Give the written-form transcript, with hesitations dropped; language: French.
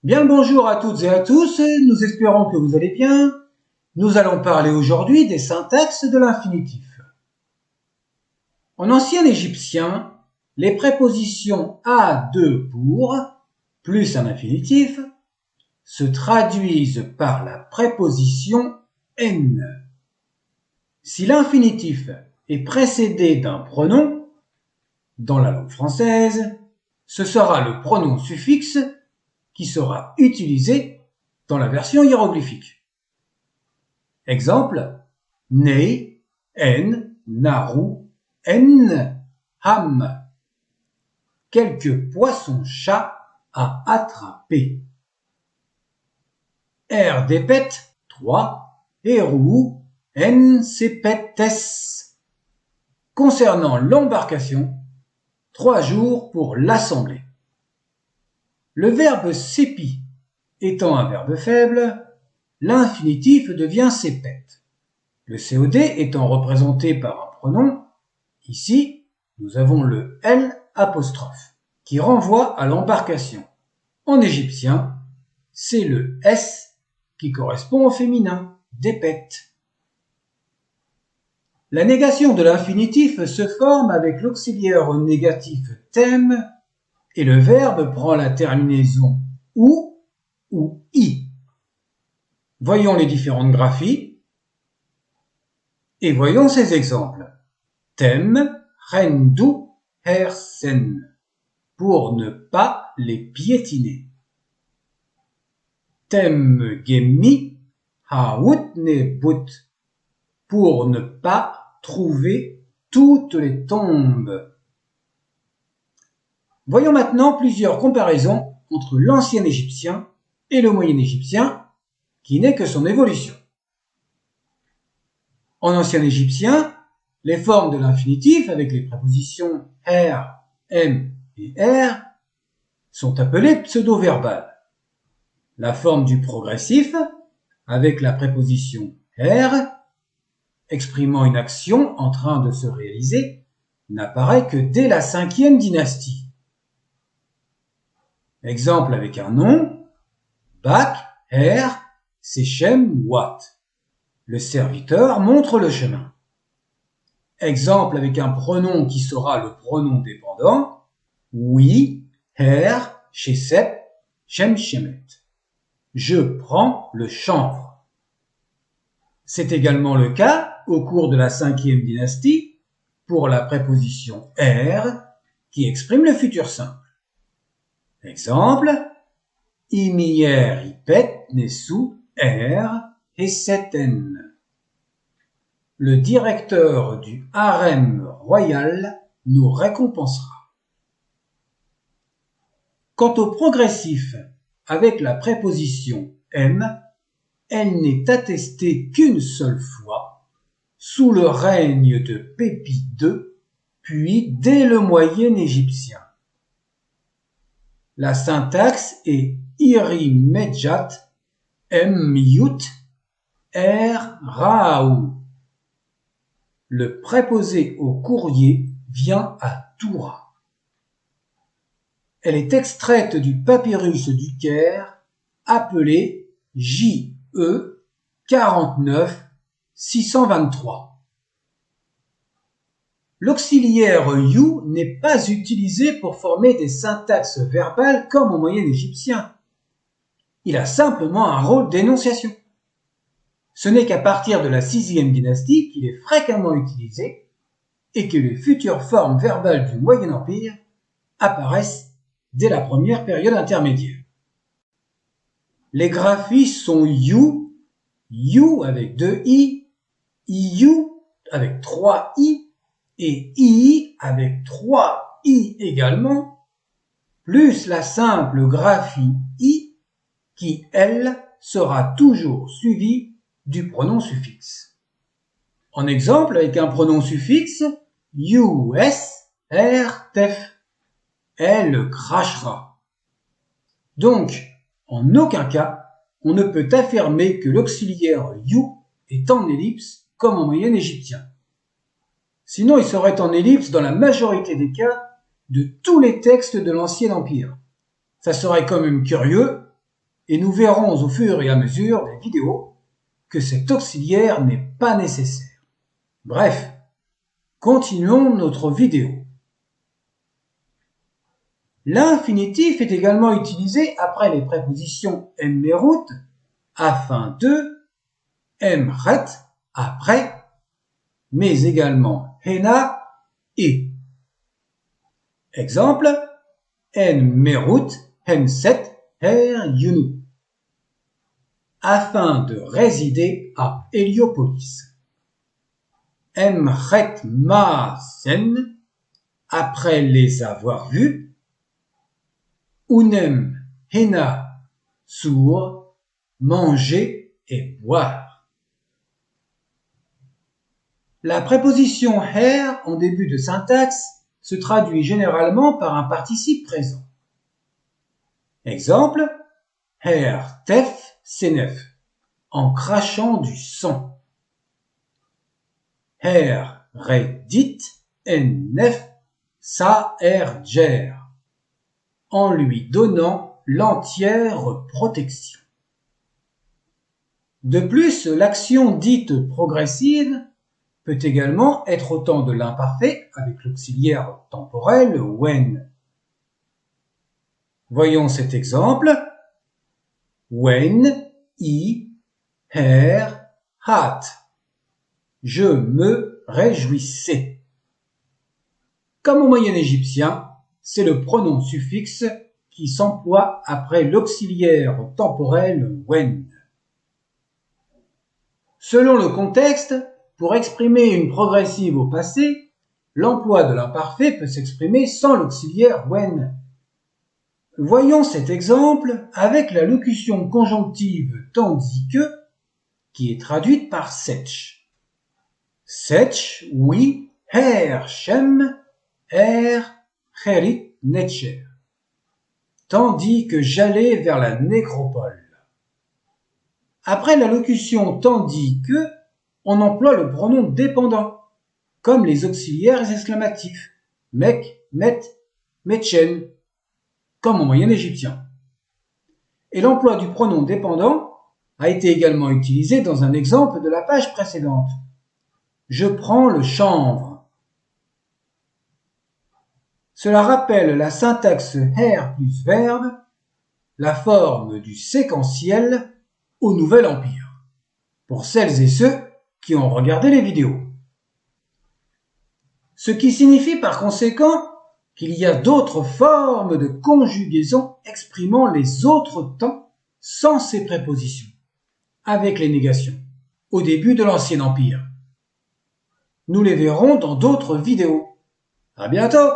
Bien le bonjour à toutes et à tous, nous espérons que vous allez bien. Nous allons parler aujourd'hui des syntaxes de l'infinitif. En ancien égyptien, les prépositions à, de, pour, plus un infinitif, se traduisent par la préposition n. Si l'infinitif est précédé d'un pronom, dans la langue française, ce sera le pronom suffixe qui sera utilisé dans la version hiéroglyphique. Exemple, ne, en, naru, en, ham. Quelques poissons-chats à attraper. R dépet, 3, eru, en sepetes. Concernant l'embarcation, 3 jours pour l'assembler. Le verbe sépi étant un verbe faible, l'infinitif devient sépet. Le COD étant représenté par un pronom, ici, nous avons le L apostrophe, qui renvoie à l'embarcation. En égyptien, c'est le S qui correspond au féminin, dépet. La négation de l'infinitif se forme avec l'auxiliaire négatif tem et le verbe prend la terminaison ou i. Voyons les différentes graphies et voyons ces exemples. Tem, rendu, hersen, pour ne pas les piétiner. Tem gemmi, hautne but, pour ne pas trouver toutes les tombes. Voyons maintenant plusieurs comparaisons entre l'ancien égyptien et le moyen égyptien, qui n'est que son évolution. En ancien égyptien, les formes de l'infinitif avec les prépositions r, m et r sont appelées pseudo-verbales. La forme du progressif, avec la préposition r, exprimant une action en train de se réaliser, n'apparaît que dès la 5e dynastie. Exemple avec un nom, Bak, Her, Sechem, Wat. Le serviteur montre le chemin. Exemple avec un pronom qui sera le pronom dépendant, Oui, Her, Shesep, Shem, Shemet. Je prends le chanvre. C'est également le cas au cours de la 5e dynastie pour la préposition R qui exprime le futur simple. Exemple, Imier ipet nesu heseten. Le directeur du harem royal nous récompensera. Quant au progressif, avec la préposition m, elle n'est attestée qu'une seule fois, sous le règne de Pépi II, puis dès le moyen égyptien. La syntaxe est iri medjat m yut r raou. Le préposé au courrier vient à Toura. Elle est extraite du papyrus du Caire appelé J.E. 49 623. L'auxiliaire you n'est pas utilisé pour former des syntaxes verbales comme au moyen égyptien. Il a simplement un rôle d'énonciation. Ce n'est qu'à partir de la 6e dynastie qu'il est fréquemment utilisé et que les futures formes verbales du Moyen Empire apparaissent dès la première période intermédiaire. Les graphies sont you avec 2 i, iu avec 3 i, et i avec 3 i également, plus la simple graphie i qui, elle, sera toujours suivie du pronom suffixe. En exemple, avec un pronom suffixe, us, r, tef, elle crachera. Donc, en aucun cas, on ne peut affirmer que l'auxiliaire you est en ellipse comme en moyen égyptien. Sinon, il serait en ellipse dans la majorité des cas de tous les textes de l'Ancien Empire. Ça serait quand même curieux et nous verrons au fur et à mesure des vidéos que cet auxiliaire n'est pas nécessaire. Bref, continuons notre vidéo. L'infinitif est également utilisé après les prépositions emmerut, afin de, emret, après, mais également hena, et. Exemple, enmerut, hemset, her yunu, afin de résider à Héliopolis. Emret ma sen, après les avoir vus. Unem hena sur, manger et boire. La préposition her en début de syntaxe se traduit généralement par un participe présent. Exemple, her tef senef, en crachant du sang. Her redit en nef sa erger, en lui donnant l'entière protection. De plus, l'action dite progressive peut également être autant de l'imparfait avec l'auxiliaire temporel when. Voyons cet exemple. When I her hat. Je me réjouissais. Comme au Moyen Égyptien, c'est le pronom suffixe qui s'emploie après l'auxiliaire temporel when. Selon le contexte, pour exprimer une progressive au passé, l'emploi de l'imparfait peut s'exprimer sans l'auxiliaire when. Voyons cet exemple avec la locution conjonctive tandis que, qui est traduite par setch. Setch, oui, her shem, her cherit netcher. Tandis que j'allais vers la nécropole. Après la locution tandis que, on emploie le pronom dépendant, comme les auxiliaires exclamatifs, mek, met, metchen, comme au Moyen Égyptien. Et l'emploi du pronom dépendant a été également utilisé dans un exemple de la page précédente. Je prends le chanvre. Cela rappelle la syntaxe her plus verbe, la forme du séquentiel au Nouvel Empire, pour celles et ceux qui ont regardé les vidéos. Ce qui signifie par conséquent qu'il y a d'autres formes de conjugaison exprimant les autres temps sans ces prépositions, avec les négations, au début de l'Ancien Empire. Nous les verrons dans d'autres vidéos. À bientôt!